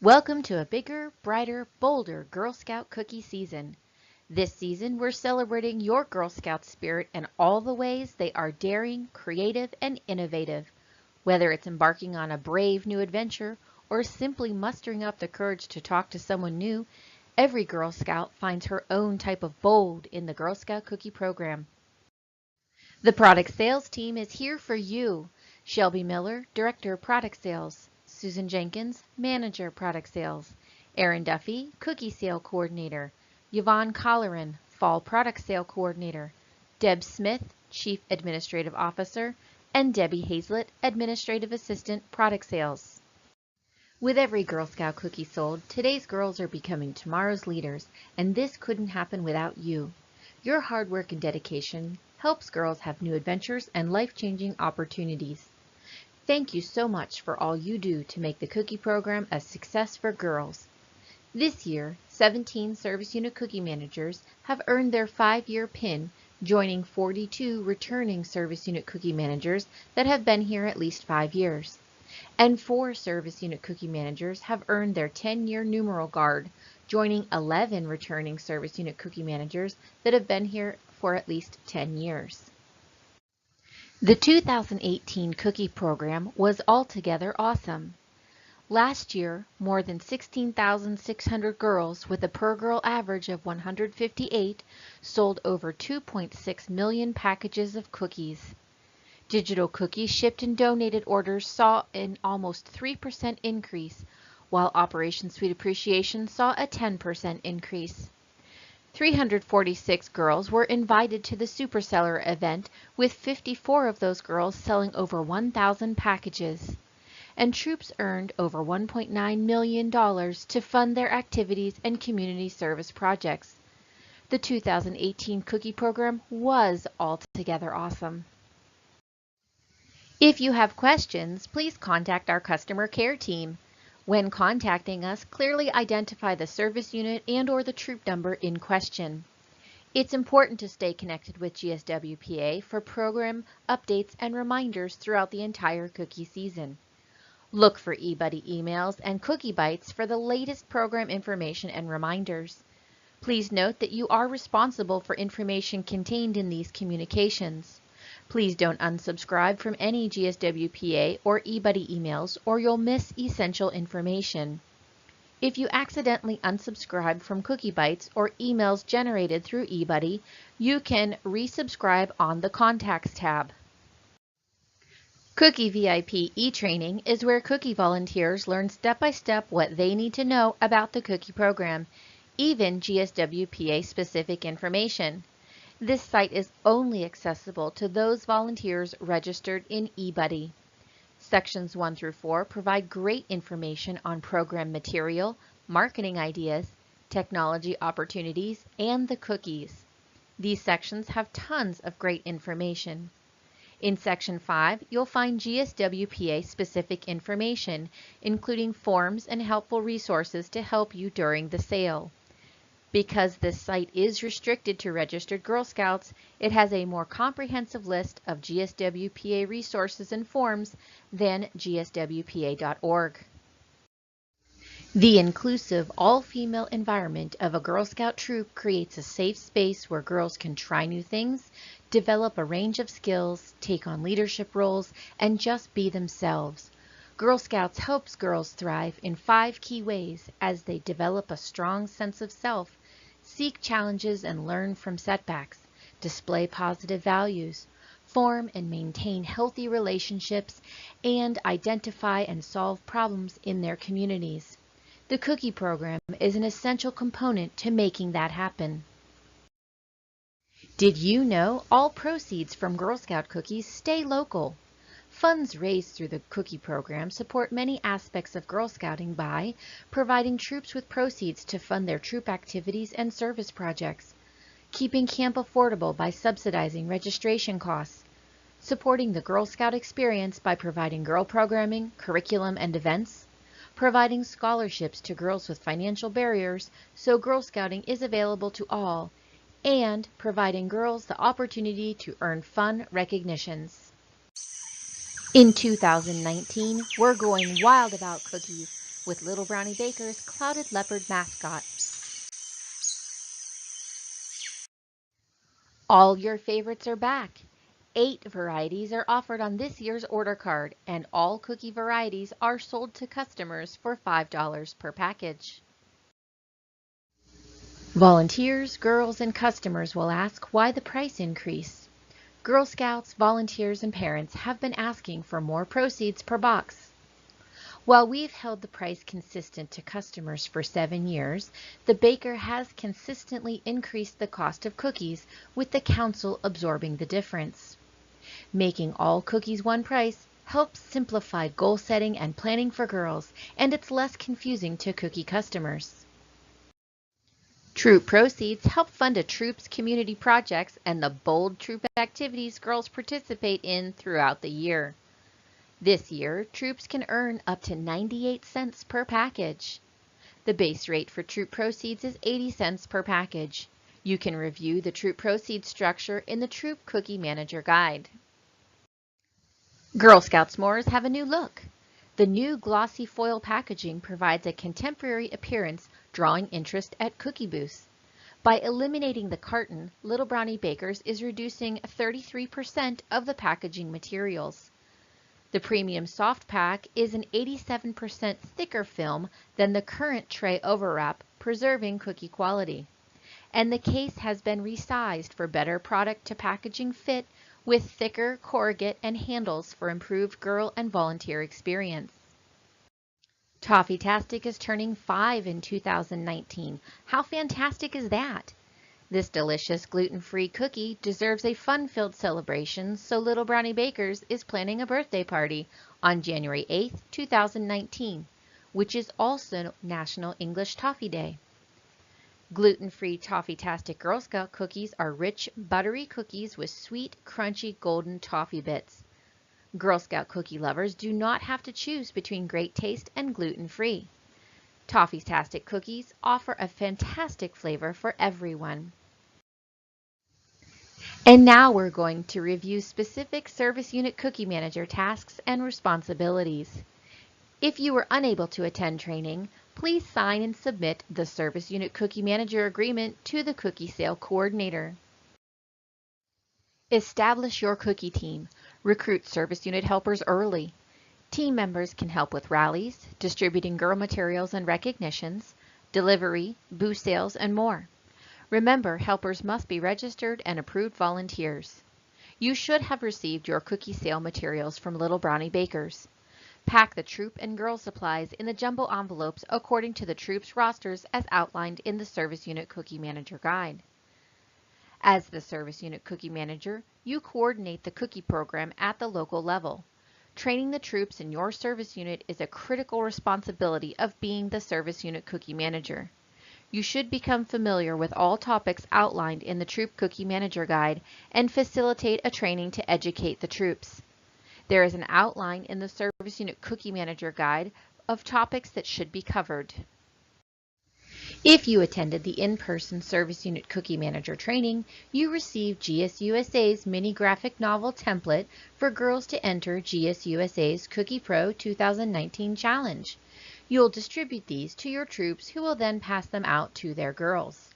Welcome to a bigger, brighter, bolder Girl Scout cookie season. This season, we're celebrating your Girl Scout spirit and all the ways they are daring, creative, and innovative. Whether it's embarking on a brave new adventure or simply mustering up the courage to talk to someone new, every Girl Scout finds her own type of bold in the Girl Scout cookie program. The product sales team is here for you. Shelby Miller, Director of Product Sales. Susan Jenkins, Manager Product Sales. Erin Duffy, Cookie Sale Coordinator. Yvonne Colleran, Fall Product Sale Coordinator. Deb Smith, Chief Administrative Officer. And Debbie Hazlett, Administrative Assistant Product Sales. With every Girl Scout cookie sold, today's girls are becoming tomorrow's leaders, and this couldn't happen without you. Your hard work and dedication helps girls have new adventures and life-changing opportunities. Thank you so much for all you do to make the cookie program a success for girls. This year, 17 Service Unit Cookie Managers have earned their 5-year PIN, joining 42 returning Service Unit Cookie Managers that have been here at least 5 years. And 4 Service Unit Cookie Managers have earned their 10-year numeral guard, joining 11 returning Service Unit Cookie Managers that have been here for at least 10 years. The 2018 cookie program was altogether awesome. Last year, more than 16,600 girls with a per-girl average of 158 sold over 2.6 million packages of cookies. Digital cookies shipped and donated orders saw an almost 3% increase, while Operation Sweet Appreciation saw a 10% increase. 346 girls were invited to the Superseller event, with 54 of those girls selling over 1,000 packages. And troops earned over $1.9 million to fund their activities and community service projects. The 2018 cookie program was altogether awesome. If you have questions, please contact our customer care team. When contacting us, clearly identify the service unit and/or the troop number in question. It's important to stay connected with GSW PA for program updates and reminders throughout the entire cookie season. Look for EBuddy emails and Cookie Bites for the latest program information and reminders. Please note that you are responsible for information contained in these communications. Please don't unsubscribe from any GSW PA or EBuddy emails or you'll miss essential information. If you accidentally unsubscribe from Cookie Bites or emails generated through EBuddy, you can resubscribe on the Contacts tab. Cookie VIP e-training is where cookie volunteers learn step-by-step what they need to know about the cookie program, even GSW PA specific information. This site is only accessible to those volunteers registered in EBuddy. Sections 1 through 4 provide great information on program material, marketing ideas, technology opportunities, and the cookies. These sections have tons of great information. In Section 5, you'll find GSW PA specific information, including forms and helpful resources to help you during the sale. Because this site is restricted to registered Girl Scouts, it has a more comprehensive list of GSW PA resources and forms than gswpa.org. The inclusive, all-female environment of a Girl Scout troop creates a safe space where girls can try new things, develop a range of skills, take on leadership roles, and just be themselves. Girl Scouts helps girls thrive in 5 key ways as they develop a strong sense of self, seek challenges and learn from setbacks, display positive values, form and maintain healthy relationships, and identify and solve problems in their communities. The cookie program is an essential component to making that happen. Did you know all proceeds from Girl Scout cookies stay local? Funds raised through the cookie program support many aspects of Girl Scouting by providing troops with proceeds to fund their troop activities and service projects, keeping camp affordable by subsidizing registration costs, supporting the Girl Scout experience by providing girl programming, curriculum, and events, providing scholarships to girls with financial barriers so Girl Scouting is available to all, and providing girls the opportunity to earn fun recognitions. In 2019, we're going wild about cookies with Little Brownie Baker's Clouded Leopard mascot. All your favorites are back. 8 varieties are offered on this year's order card, and all cookie varieties are sold to customers for $5 per package. Volunteers, girls, and customers will ask why the price increase. Girl Scouts, volunteers, and parents have been asking for more proceeds per box. While we've held the price consistent to customers for 7 years, the baker has consistently increased the cost of cookies, with the council absorbing the difference. Making all cookies one price helps simplify goal setting and planning for girls, and it's less confusing to cookie customers. Troop proceeds help fund a troop's community projects and the bold troop activities girls participate in throughout the year. This year, troops can earn up to 98 cents per package. The base rate for troop proceeds is 80 cents per package. You can review the troop proceeds structure in the Troop Cookie Manager Guide. Girl Scout s'mores have a new look. The new glossy foil packaging provides a contemporary appearance, drawing interest at cookie booths. By eliminating the carton, Little Brownie Bakers is reducing 33% of the packaging materials. The premium soft pack is an 87% thicker film than the current tray overwrap, preserving cookie quality. And the case has been resized for better product to packaging fit, with thicker corrugate and handles for improved girl and volunteer experience. Toffee Tastic is turning 5 in 2019. How fantastic is that? This delicious gluten-free cookie deserves a fun-filled celebration, so Little Brownie Bakers is planning a birthday party on January 8, 2019, which is also National English Toffee Day. Gluten-free Toffee Tastic Girl Scout cookies are rich, buttery cookies with sweet, crunchy, golden toffee bits. Girl Scout cookie lovers do not have to choose between great taste and gluten-free. Toffee Tastic cookies offer a fantastic flavor for everyone. And now we're going to review specific Service Unit Cookie Manager tasks and responsibilities. If you were unable to attend training, please sign and submit the Service Unit Cookie Manager Agreement to the Cookie Sale Coordinator. Establish your cookie team. Recruit Service Unit helpers early. Team members can help with rallies, distributing girl materials and recognitions, delivery, booth sales, and more. Remember, helpers must be registered and approved volunteers. You should have received your cookie sale materials from Little Brownie Bakers. Pack the troop and girl supplies in the jumbo envelopes according to the troop's rosters as outlined in the Service Unit Cookie Manager Guide. As the Service Unit Cookie Manager, you coordinate the cookie program at the local level. Training the troops in your service unit is a critical responsibility of being the Service Unit Cookie Manager. You should become familiar with all topics outlined in the Troop Cookie Manager Guide and facilitate a training to educate the troops. There is an outline in the Service Unit Cookie Manager Guide of topics that should be covered. If you attended the in-person Service Unit Cookie Manager training, you received GSUSA's mini graphic novel template for girls to enter GSUSA's Cookie Pro 2019 Challenge. You'll distribute these to your troops who will then pass them out to their girls.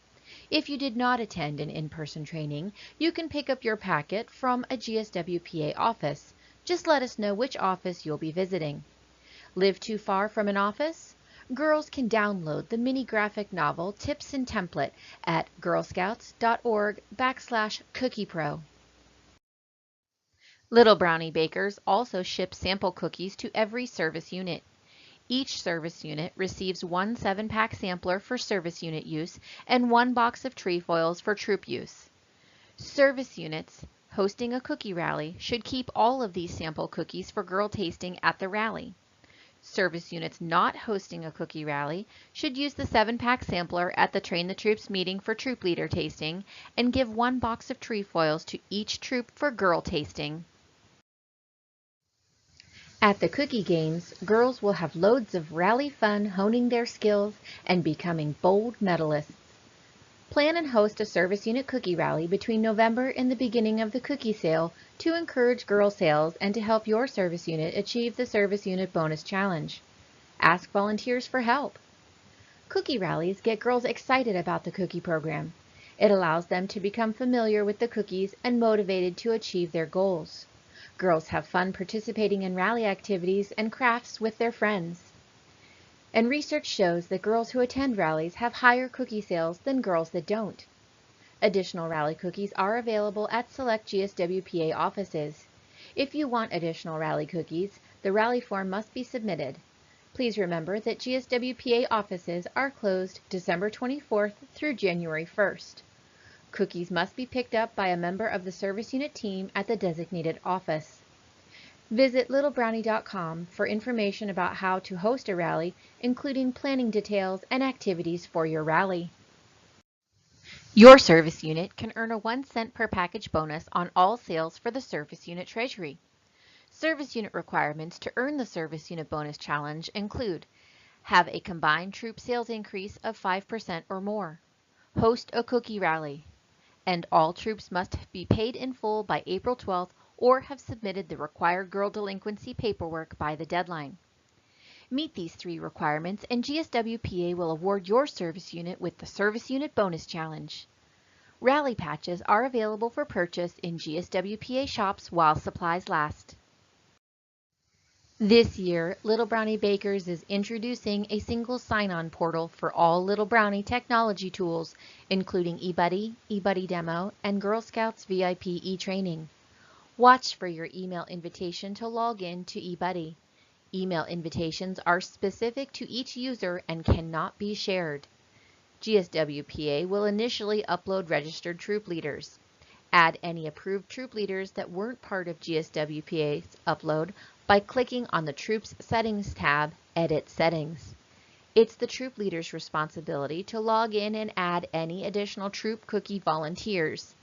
If you did not attend an in-person training, you can pick up your packet from a GSW PA office. Just let us know which office you'll be visiting. Live too far from an office? Girls can download the mini graphic novel Tips and Template at girlscouts.org/cookiepro. Little Brownie Bakers also ship sample cookies to every service unit. Each service unit receives one 7-pack sampler for service unit use and 1 box of trefoils for troop use. Service units hosting a cookie rally should keep all of these sample cookies for girl tasting at the rally. Service units not hosting a cookie rally should use the 7-pack sampler at the Train the Troops meeting for troop leader tasting and give 1 box of trefoils to each troop for girl tasting. At the cookie games, girls will have loads of rally fun honing their skills and becoming bold medalists. Plan and host a service unit cookie rally between November and the beginning of the cookie sale to encourage girl sales and to help your service unit achieve the Service Unit Bonus Challenge. Ask volunteers for help. Cookie rallies get girls excited about the cookie program. It allows them to become familiar with the cookies and motivated to achieve their goals. Girls have fun participating in rally activities and crafts with their friends. And research shows that girls who attend rallies have higher cookie sales than girls that don't. Additional rally cookies are available at select GSW PA offices. If you want additional rally cookies, the rally form must be submitted. Please remember that GSW PA offices are closed December 24th through January 1st. Cookies must be picked up by a member of the service unit team at the designated office. Visit littlebrownie.com for information about how to host a rally, including planning details and activities for your rally. Your service unit can earn a 1 cent per package bonus on all sales for the service unit treasury. Service unit requirements to earn the service unit bonus challenge include: have a combined troop sales increase of 5% or more, host a cookie rally, and all troops must be paid in full by April 12th or have submitted the required girl delinquency paperwork by the deadline. Meet these 3 requirements and GSW PA will award your service unit with the Service Unit Bonus Challenge. Rally patches are available for purchase in GSW PA shops while supplies last. This year, Little Brownie Bakers is introducing a single sign-on portal for all Little Brownie technology tools, including EBuddy, EBuddy Demo, and Girl Scouts VIP e-training. Watch for your email invitation to log in to EBuddy. Email invitations are specific to each user and cannot be shared. GSW PA will initially upload registered troop leaders. Add any approved troop leaders that weren't part of GSW PA's upload by clicking on the Troops Settings tab, Edit Settings. It's the troop leader's responsibility to log in and add any additional troop cookie volunteers.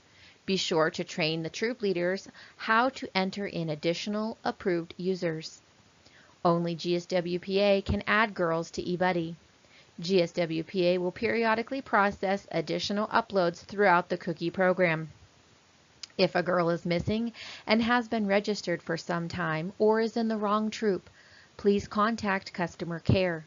Be sure to train the troop leaders how to enter in additional approved users. Only GSW PA can add girls to EBuddy. GSW PA will periodically process additional uploads throughout the cookie program. If a girl is missing and has been registered for some time or is in the wrong troop, please contact customer care.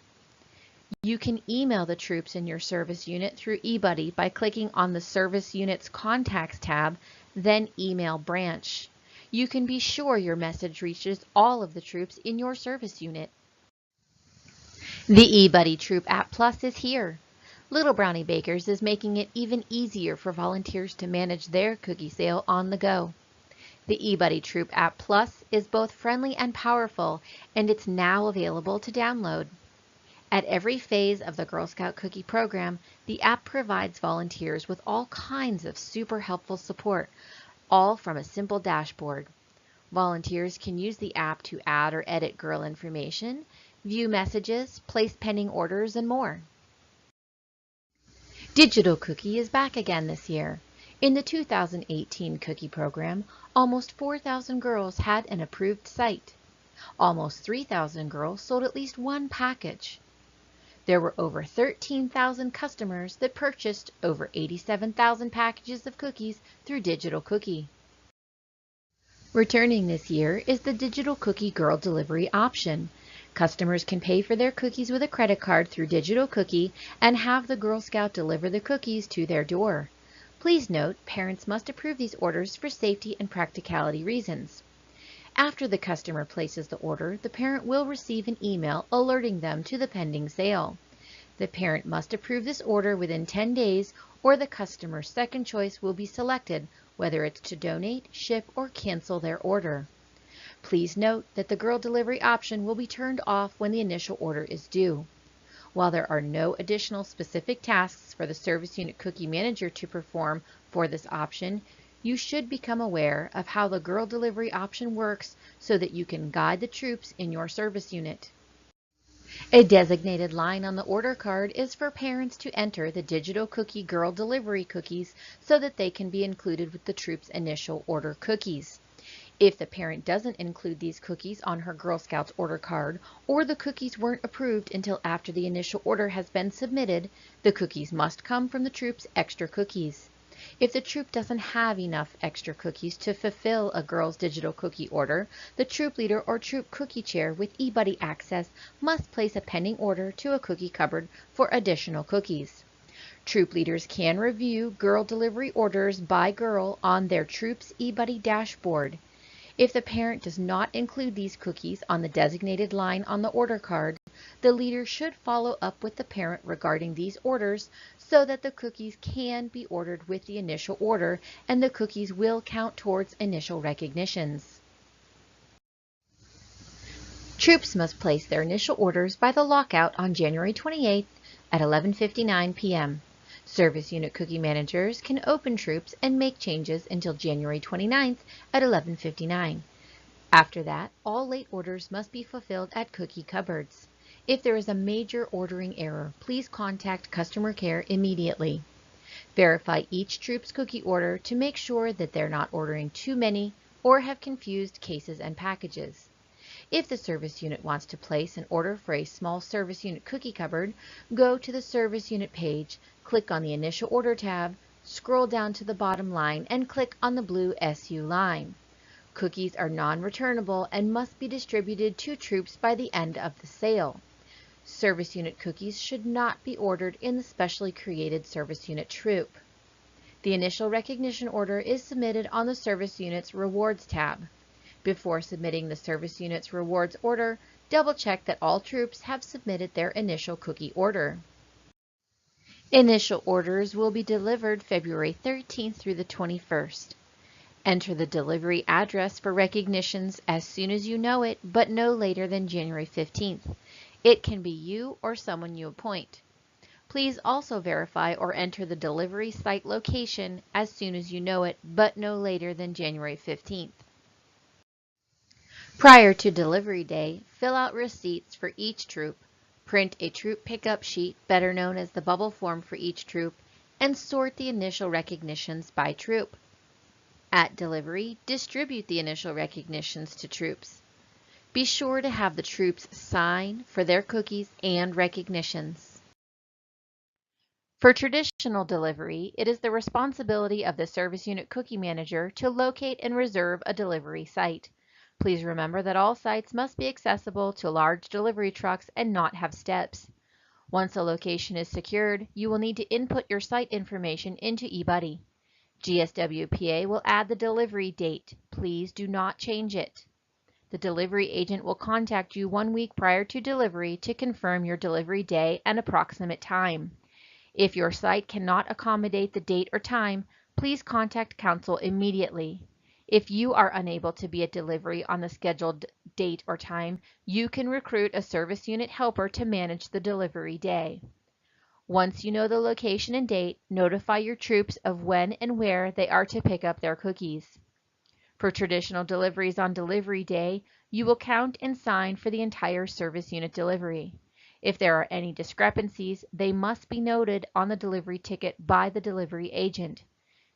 You can email the troops in your service unit through EBuddy by clicking on the Service Unit's Contacts tab, then Email Branch. You can be sure your message reaches all of the troops in your service unit. The EBuddy Troop App Plus is here. Little Brownie Bakers is making it even easier for volunteers to manage their cookie sale on the go. The EBuddy Troop App Plus is both friendly and powerful, and it's now available to download. At every phase of the Girl Scout Cookie program, the app provides volunteers with all kinds of super helpful support, all from a simple dashboard. Volunteers can use the app to add or edit girl information, view messages, place pending orders, and more. Digital Cookie is back again this year. In the 2018 Cookie program, almost 4,000 girls had an approved site. Almost 3,000 girls sold at least one package. There were over 13,000 customers that purchased over 87,000 packages of cookies through Digital Cookie. Returning this year is the Digital Cookie Girl Delivery option. Customers can pay for their cookies with a credit card through Digital Cookie and have the Girl Scout deliver the cookies to their door. Please note, parents must approve these orders for safety and practicality reasons. After the customer places the order, the parent will receive an email alerting them to the pending sale. The parent must approve this order within 10 days or the customer's second choice will be selected, whether it's to donate, ship, or cancel their order. Please note that the girl delivery option will be turned off when the initial order is due. While there are no additional specific tasks for the Service Unit Cookie Manager to perform for this option, you should become aware of how the girl delivery option works so that you can guide the troops in your service unit. A designated line on the order card is for parents to enter the Digital Cookie Girl Delivery cookies so that they can be included with the troops' initial order cookies. If the parent doesn't include these cookies on her Girl Scouts order card, or the cookies weren't approved until after the initial order has been submitted, the cookies must come from the troops' extra cookies. If the troop doesn't have enough extra cookies to fulfill a girl's digital cookie order, the troop leader or troop cookie chair with EBuddy access must place a pending order to a cookie cupboard for additional cookies. Troop leaders can review girl delivery orders by girl on their troop's EBuddy dashboard. If the parent does not include these cookies on the designated line on the order card, the leader should follow up with the parent regarding these orders so that the cookies can be ordered with the initial order and the cookies will count towards initial recognitions. Troops must place their initial orders by the lockout on January 28th at 11:59 p.m. Service unit cookie managers can open troops and make changes until January 29th at 11:59. After that, all late orders must be fulfilled at cookie cupboards. If there is a major ordering error, please contact customer care immediately. Verify each troop's cookie order to make sure that they're not ordering too many or have confused cases and packages. If the service unit wants to place an order for a small service unit cookie cupboard, go to the service unit page, click on the Initial Order tab, scroll down to the bottom line, and click on the blue SU line. Cookies are non-returnable and must be distributed to troops by the end of the sale. Service unit cookies should not be ordered in the specially created service unit troop. The initial recognition order is submitted on the service unit's Rewards tab. Before submitting the service unit's rewards order, double-check that all troops have submitted their initial cookie order. Initial orders will be delivered February 13th through the 21st. Enter the delivery address for recognitions as soon as you know it, but no later than January 15th. It can be you or someone you appoint. Please also verify or enter the delivery site location as soon as you know it, but no later than January 15th. Prior to delivery day, fill out receipts for each troop, print a troop pickup sheet, better known as the bubble form for each troop, and sort the initial recognitions by troop. At delivery, distribute the initial recognitions to troops. Be sure to have the troops sign for their cookies and recognitions. For traditional delivery, it is the responsibility of the service unit cookie manager to locate and reserve a delivery site. Please remember that all sites must be accessible to large delivery trucks and not have steps. Once a location is secured, you will need to input your site information into EBuddy. GSW PA will add the delivery date. Please do not change it. The delivery agent will contact you 1 week prior to delivery to confirm your delivery day and approximate time. If your site cannot accommodate the date or time, please contact council immediately. If you are unable to be at delivery on the scheduled date or time, you can recruit a service unit helper to manage the delivery day. Once you know the location and date, notify your troops of when and where they are to pick up their cookies. For traditional deliveries on delivery day, you will count and sign for the entire service unit delivery. If there are any discrepancies, they must be noted on the delivery ticket by the delivery agent.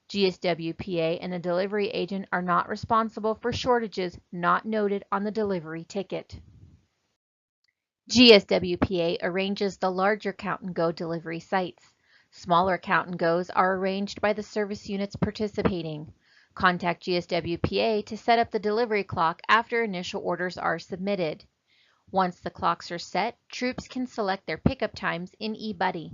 GSW PA and the delivery agent are not responsible for shortages not noted on the delivery ticket. GSW PA arranges the larger Count and Go delivery sites. Smaller Count and Go's are arranged by the service units participating. Contact GSW PA to set up the delivery clock after initial orders are submitted. Once the clocks are set, troops can select their pickup times in EBuddy.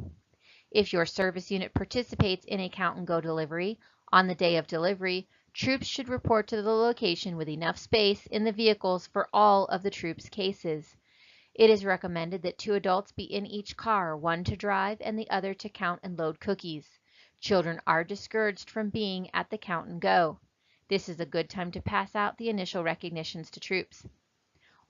If your service unit participates in a Count and Go delivery, on the day of delivery, troops should report to the location with enough space in the vehicles for all of the troops' cases. It is recommended that 2 adults be in each car, one to drive and the other to count and load cookies. Children are discouraged from being at the Count and Go. This is a good time to pass out the initial recognitions to troops.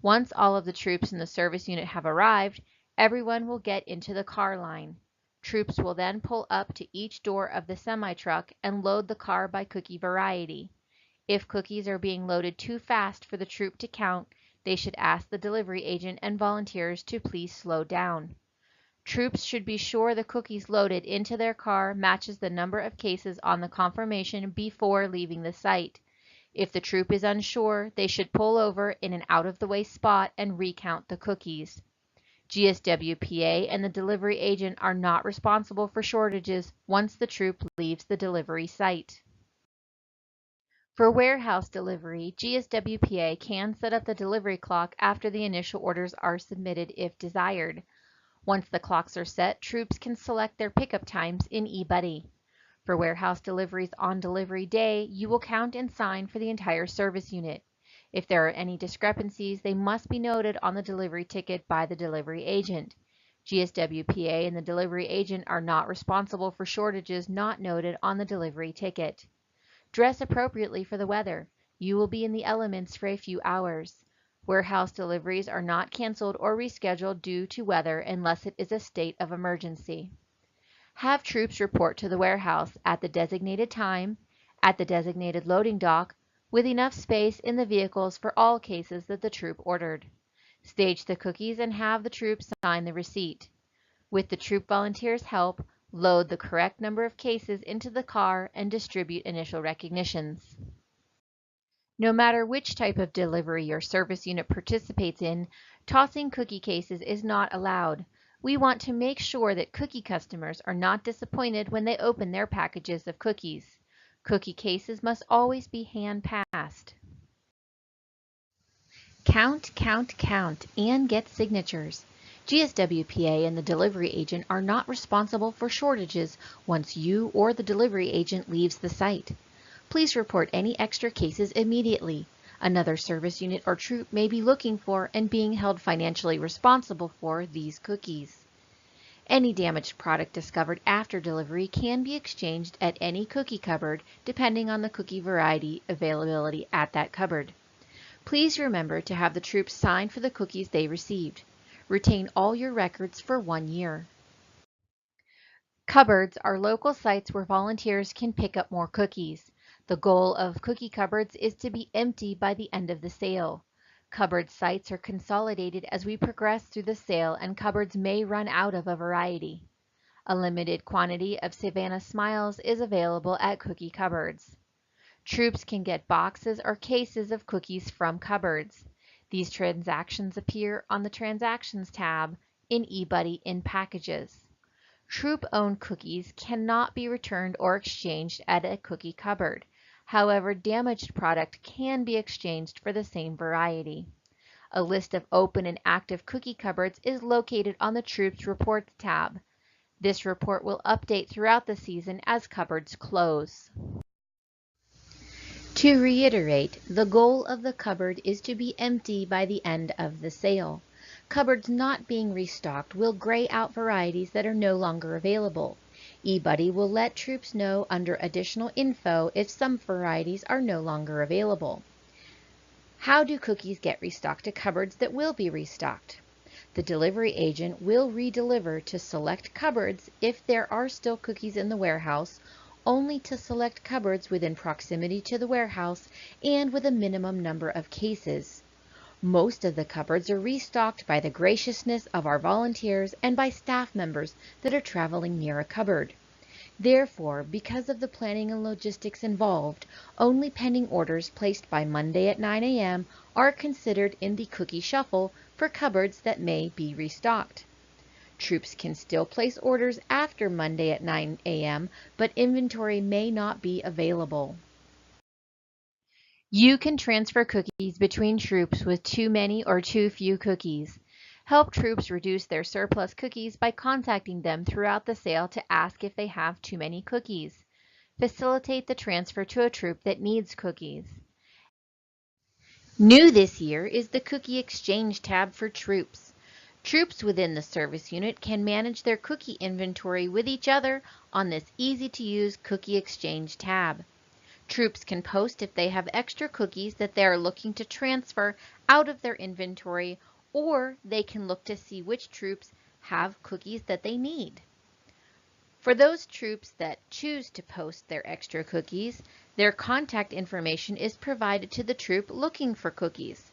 Once all of the troops in the service unit have arrived, everyone will get into the car line. Troops will then pull up to each door of the semi-truck and load the car by cookie variety. If cookies are being loaded too fast for the troop to count, they should ask the delivery agent and volunteers to please slow down. Troops should be sure the cookies loaded into their car matches the number of cases on the confirmation before leaving the site. If the troop is unsure, they should pull over in an out-of-the-way spot and recount the cookies. GSW PA and the delivery agent are not responsible for shortages once the troop leaves the delivery site. For warehouse delivery, GSW PA can set up the delivery clock after the initial orders are submitted if desired. Once the clocks are set, troops can select their pickup times in EBuddy. For warehouse deliveries on delivery day, you will count and sign for the entire service unit. If there are any discrepancies, they must be noted on the delivery ticket by the delivery agent. GSW PA and the delivery agent are not responsible for shortages not noted on the delivery ticket. Dress appropriately for the weather. You will be in the elements for a few hours. Warehouse deliveries are not canceled or rescheduled due to weather unless it is a state of emergency. Have troops report to the warehouse at the designated time, at the designated loading dock, with enough space in the vehicles for all cases that the troop ordered. Stage the cookies and have the troop sign the receipt. With the troop volunteers' help, load the correct number of cases into the car and distribute initial recognitions. No matter which type of delivery your service unit participates in, tossing cookie cases is not allowed. We want to make sure that cookie customers are not disappointed when they open their packages of cookies. Cookie cases must always be hand-passed. Count, count, count, and get signatures. GSW PA and the delivery agent are not responsible for shortages once you or the delivery agent leaves the site. Please report any extra cases immediately. Another service unit or troop may be looking for and being held financially responsible for these cookies. Any damaged product discovered after delivery can be exchanged at any cookie cupboard depending on the cookie variety availability at that cupboard. Please remember to have the troops sign for the cookies they received. Retain all your records for 1 year. Cupboards are local sites where volunteers can pick up more cookies. The goal of cookie cupboards is to be empty by the end of the sale. Cupboard sites are consolidated as we progress through the sale and cupboards may run out of a variety. A limited quantity of Savannah Smiles is available at cookie cupboards. Troops can get boxes or cases of cookies from cupboards. These transactions appear on the Transactions tab in EBuddy in Packages. Troop-owned cookies cannot be returned or exchanged at a cookie cupboard. However, damaged product can be exchanged for the same variety. A list of open and active cookie cupboards is located on the Troops Reports tab. This report will update throughout the season as cupboards close. To reiterate, the goal of the cupboard is to be empty by the end of the sale. Cupboards not being restocked will gray out varieties that are no longer available. EBuddy will let troops know under additional info if some varieties are no longer available. How do cookies get restocked to cupboards that will be restocked? The delivery agent will redeliver to select cupboards if there are still cookies in the warehouse, only to select cupboards within proximity to the warehouse and with a minimum number of cases. Most of the cupboards are restocked by the graciousness of our volunteers and by staff members that are traveling near a cupboard. Therefore, because of the planning and logistics involved, only pending orders placed by Monday at 9 a.m. are considered in the cookie shuffle for cupboards that may be restocked. Troops can still place orders after Monday at 9 a.m., but inventory may not be available. You can transfer cookies between troops with too many or too few cookies. Help troops reduce their surplus cookies by contacting them throughout the sale to ask if they have too many cookies. Facilitate the transfer to a troop that needs cookies. New this year is the Cookie Exchange tab for troops. Troops within the service unit can manage their cookie inventory with each other on this easy-to-use Cookie Exchange tab. Troops can post if they have extra cookies that they are looking to transfer out of their inventory, or they can look to see which troops have cookies that they need. For those troops that choose to post their extra cookies, their contact information is provided to the troop looking for cookies.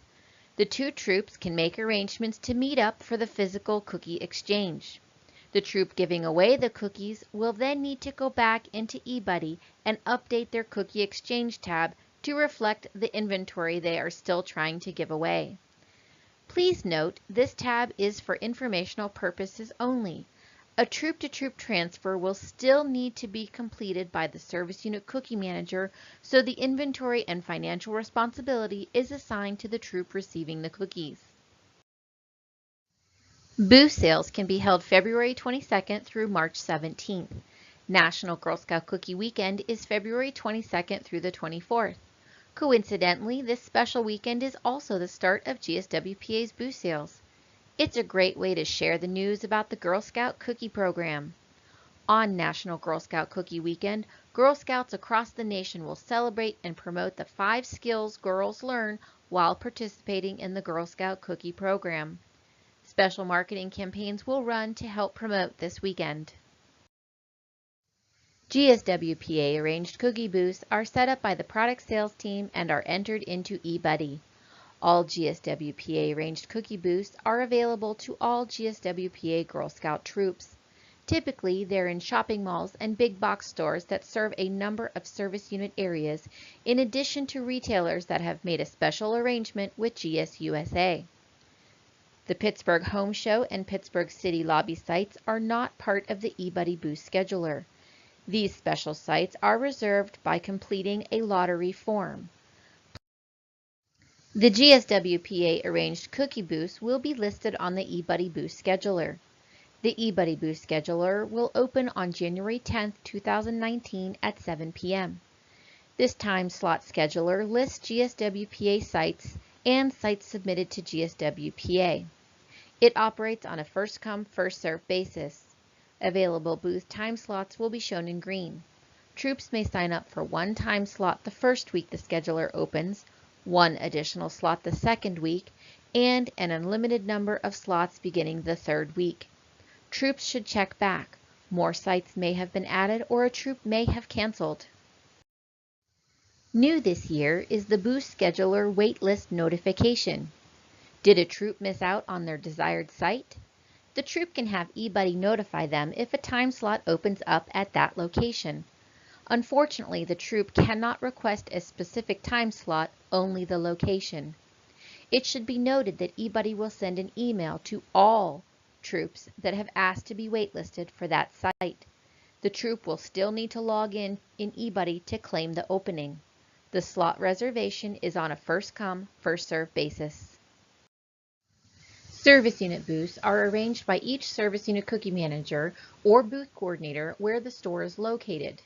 The two troops can make arrangements to meet up for the physical cookie exchange. The troop giving away the cookies will then need to go back into EBuddy and update their Cookie Exchange tab to reflect the inventory they are still trying to give away. Please note, this tab is for informational purposes only. A troop-to-troop transfer will still need to be completed by the Service Unit Cookie Manager, so the inventory and financial responsibility is assigned to the troop receiving the cookies. Booth sales can be held February 22nd through March 17th. National Girl Scout Cookie Weekend is February 22nd through the 24th. Coincidentally, this special weekend is also the start of GSW PA's booth sales. It's a great way to share the news about the Girl Scout Cookie Program. On National Girl Scout Cookie Weekend, Girl Scouts across the nation will celebrate and promote the 5 skills girls learn while participating in the Girl Scout Cookie Program. Special marketing campaigns will run to help promote this weekend. GSW PA arranged cookie booths are set up by the product sales team and are entered into EBuddy. All GSW PA arranged cookie booths are available to all GSW PA Girl Scout troops. Typically, they're in shopping malls and big box stores that serve a number of service unit areas, in addition to retailers that have made a special arrangement with GSUSA. The Pittsburgh Home Show and Pittsburgh City Lobby sites are not part of the EBuddy booth scheduler. These special sites are reserved by completing a lottery form. The GSW PA arranged cookie booths will be listed on the EBuddy booth scheduler. The EBuddy booth scheduler will open on January 10, 2019 at 7 p.m. This time slot scheduler lists GSW PA sites and sites submitted to GSW PA. It operates on a first-come, first-served basis. Available booth time slots will be shown in green. Troops may sign up for 1 time slot the first week the scheduler opens, 1 additional slot the second week, and an unlimited number of slots beginning the 3rd week. Troops should check back. More sites may have been added or a troop may have canceled. New this year is the booth scheduler waitlist notification. Did a troop miss out on their desired site? The troop can have EBuddy notify them if a time slot opens up at that location. Unfortunately, the troop cannot request a specific time slot, only the location. It should be noted that EBuddy will send an email to all troops that have asked to be waitlisted for that site. The troop will still need to log in EBuddy to claim the opening. The slot reservation is on a first-come, first-served basis. Service unit booths are arranged by each service unit cookie manager or booth coordinator where the store is located.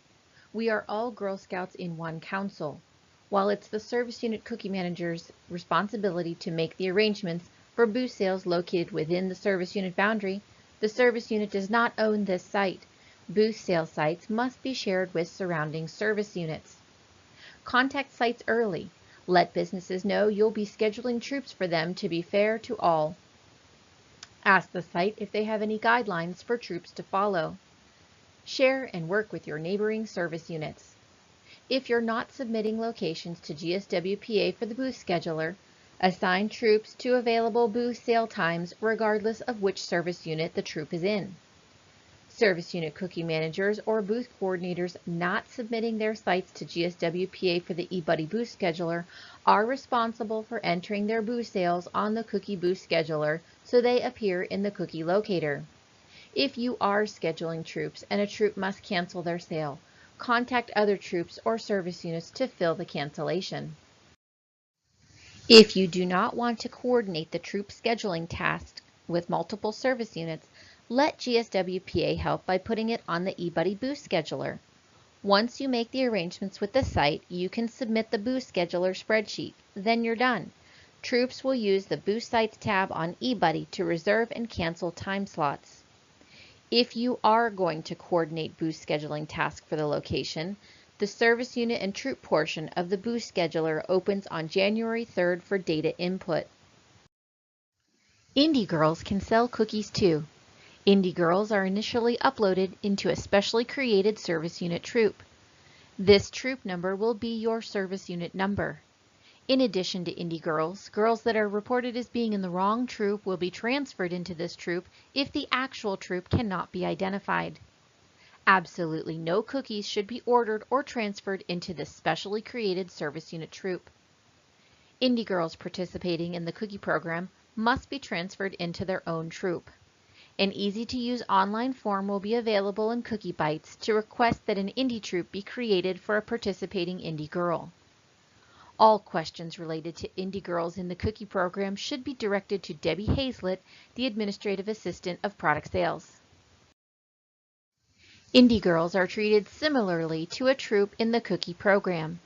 We are all Girl Scouts in one council. While it's the service unit cookie manager's responsibility to make the arrangements for booth sales located within the service unit boundary, the service unit does not own this site. Booth sale sites must be shared with surrounding service units. Contact sites early. Let businesses know you'll be scheduling troops for them to be fair to all. Ask the site if they have any guidelines for troops to follow. Share and work with your neighboring service units. If you're not submitting locations to GSW PA for the booth scheduler, assign troops to available booth sale times regardless of which service unit the troop is in. Service unit cookie managers or booth coordinators not submitting their sites to GSW PA for the EBuddy booth scheduler are responsible for entering their booth sales on the cookie booth scheduler so they appear in the cookie locator. If you are scheduling troops and a troop must cancel their sale, contact other troops or service units to fill the cancellation. If you do not want to coordinate the troop scheduling task with multiple service units, let GSW PA help by putting it on the EBuddy booth scheduler. Once you make the arrangements with the site, you can submit the booth scheduler spreadsheet. Then you're done. Troops will use the Booth Sites tab on EBuddy to reserve and cancel time slots. If you are going to coordinate booth scheduling tasks for the location, the service unit and troop portion of the booth scheduler opens on January 3rd for data input. Indy Girls can sell cookies too. Indy Girls are initially uploaded into a specially created service unit troop. This troop number will be your service unit number. In addition to Indy Girls, girls that are reported as being in the wrong troop will be transferred into this troop if the actual troop cannot be identified. Absolutely no cookies should be ordered or transferred into this specially created service unit troop. Indy Girls participating in the cookie program must be transferred into their own troop. An easy-to-use online form will be available in Cookie Bites to request that an Indy troop be created for a participating Indy girl. All questions related to Indy Girls in the Cookie program should be directed to Debbie Hazlett, the Administrative Assistant of Product Sales. Indy Girls are treated similarly to a troop in the Cookie program.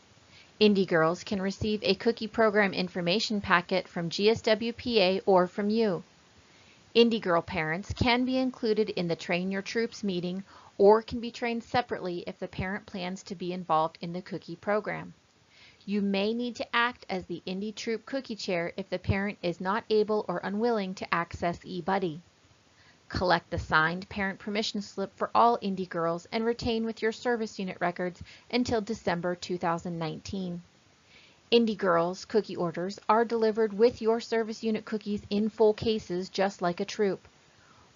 Indy Girls can receive a Cookie program information packet from GSW PA or from you. Indy Girl parents can be included in the Train Your Troops meeting or can be trained separately if the parent plans to be involved in the Cookie program. You may need to act as the Indy Troop Cookie Chair if the parent is not able or unwilling to access EBuddy. Collect the signed parent permission slip for all Indy Girls and retain with your service unit records until December 2019. Indy Girls cookie orders are delivered with your service unit cookies in full cases just like a troop.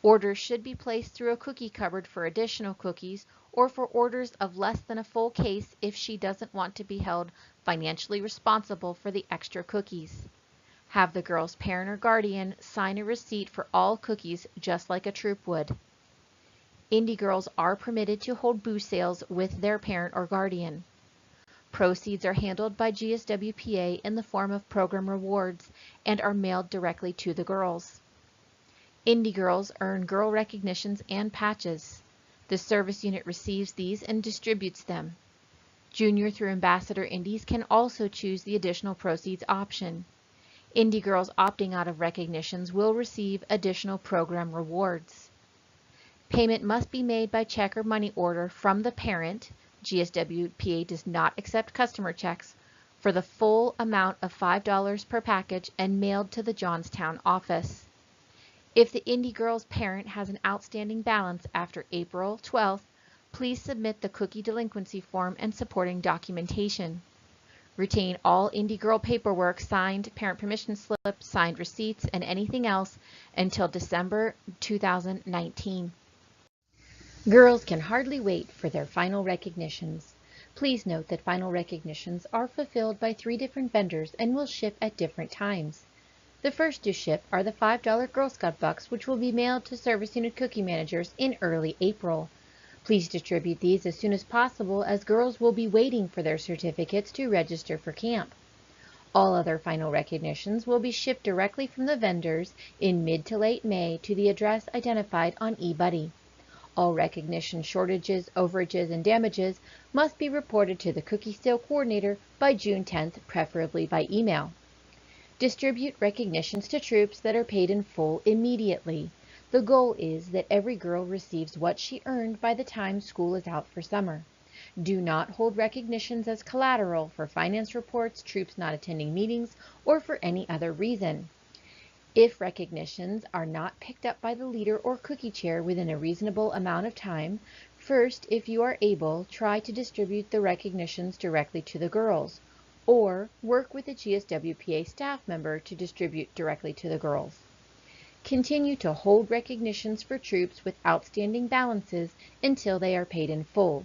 Orders should be placed through a cookie cupboard for additional cookies or for orders of less than a full case if she doesn't want to be held financially responsible for the extra cookies. Have the girl's parent or guardian sign a receipt for all cookies just like a troop would. Indy Girls are permitted to hold booth sales with their parent or guardian. Proceeds are handled by GSW PA in the form of program rewards and are mailed directly to the girls. Indy Girls earn girl recognitions and patches. The service unit receives these and distributes them. Junior through Ambassador Indies can also choose the additional proceeds option. Indy Girls opting out of recognitions will receive additional program rewards. Payment must be made by check or money order from the parent. GSW PA does not accept customer checks for the full amount of $5 per package and mailed to the Johnstown office. If the Indy Girls parent has an outstanding balance after April 12th, please submit the cookie delinquency form and supporting documentation. Retain all Indy Girl paperwork, signed parent permission slip, signed receipts, and anything else until December 2019. Girls can hardly wait for their final recognitions. Please note that final recognitions are fulfilled by 3 different vendors and will ship at different times. The first to ship are the $5 Girl Scout bucks, which will be mailed to service unit cookie managers in early April. Please distribute these as soon as possible as girls will be waiting for their certificates to register for camp. All other final recognitions will be shipped directly from the vendors in mid to late May to the address identified on EBuddy. All recognition shortages, overages, and damages must be reported to the Cookie Sale Coordinator by June 10th, preferably by email. Distribute recognitions to troops that are paid in full immediately. The goal is that every girl receives what she earned by the time school is out for summer. Do not hold recognitions as collateral for finance reports, troops not attending meetings, or for any other reason. If recognitions are not picked up by the leader or cookie chair within a reasonable amount of time, first, if you are able, try to distribute the recognitions directly to the girls, or work with a GSW PA staff member to distribute directly to the girls. Continue to hold recognitions for troops with outstanding balances until they are paid in full.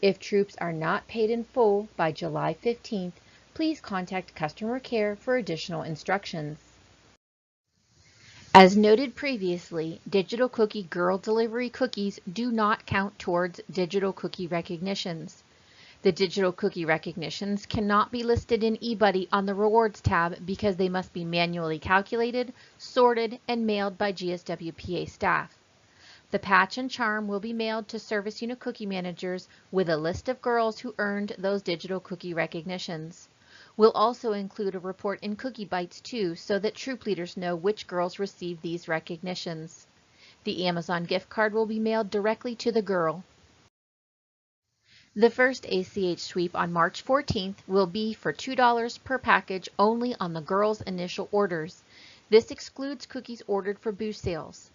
If troops are not paid in full by July 15th, please contact customer care for additional instructions. As noted previously, digital cookie girl delivery cookies do not count towards digital cookie recognitions. The digital cookie recognitions cannot be listed in EBuddy on the Rewards tab because they must be manually calculated, sorted, and mailed by GSW PA staff. The patch and charm will be mailed to service unit cookie managers with a list of girls who earned those digital cookie recognitions. We'll also include a report in Cookie Bites too so that troop leaders know which girls received these recognitions. The Amazon gift card will be mailed directly to the girl. The first ACH sweep on March 14th will be for $2 per package only on the girls' initial orders. This excludes cookies ordered for booth sales.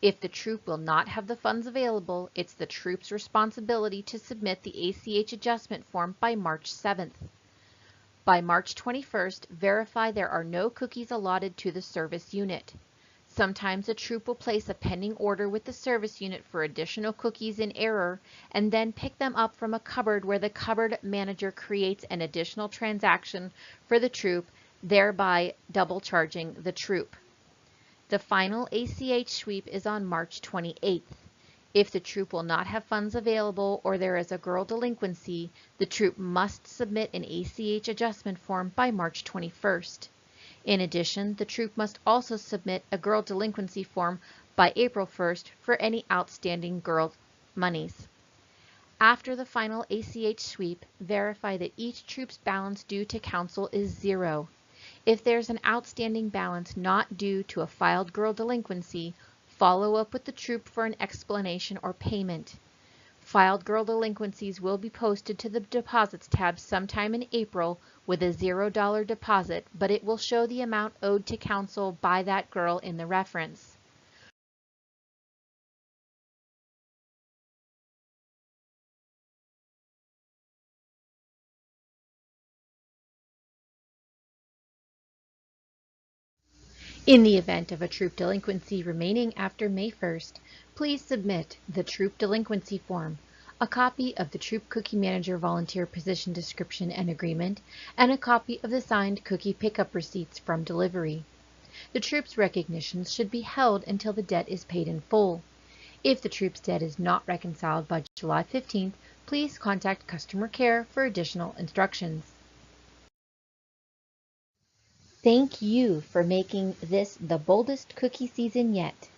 If the troop will not have the funds available, it's the troop's responsibility to submit the ACH adjustment form by March 7th. By March 21st, verify there are no cookies allotted to the service unit. Sometimes a troop will place a pending order with the service unit for additional cookies in error and then pick them up from a cupboard where the cupboard manager creates an additional transaction for the troop, thereby double charging the troop. The final ACH sweep is on March 28th. If the troop will not have funds available or there is a girl delinquency, the troop must submit an ACH adjustment form by March 21st. In addition, the troop must also submit a girl delinquency form by April 1st for any outstanding girl monies. After the final ACH sweep, verify that each troop's balance due to council is 0. If there's an outstanding balance not due to a filed girl delinquency, follow up with the troop for an explanation or payment. Filed girl delinquencies will be posted to the Deposits tab sometime in April with a $0 deposit, but it will show the amount owed to council by that girl in the reference. In the event of a troop delinquency remaining after May 1st, please submit the troop delinquency form, a copy of the Troop Cookie Manager Volunteer Position Description and Agreement, and a copy of the signed cookie pickup receipts from delivery. The troop's recognitions should be held until the debt is paid in full. If the troop's debt is not reconciled by July 15th, please contact customer care for additional instructions. Thank you for making this the boldest cookie season yet.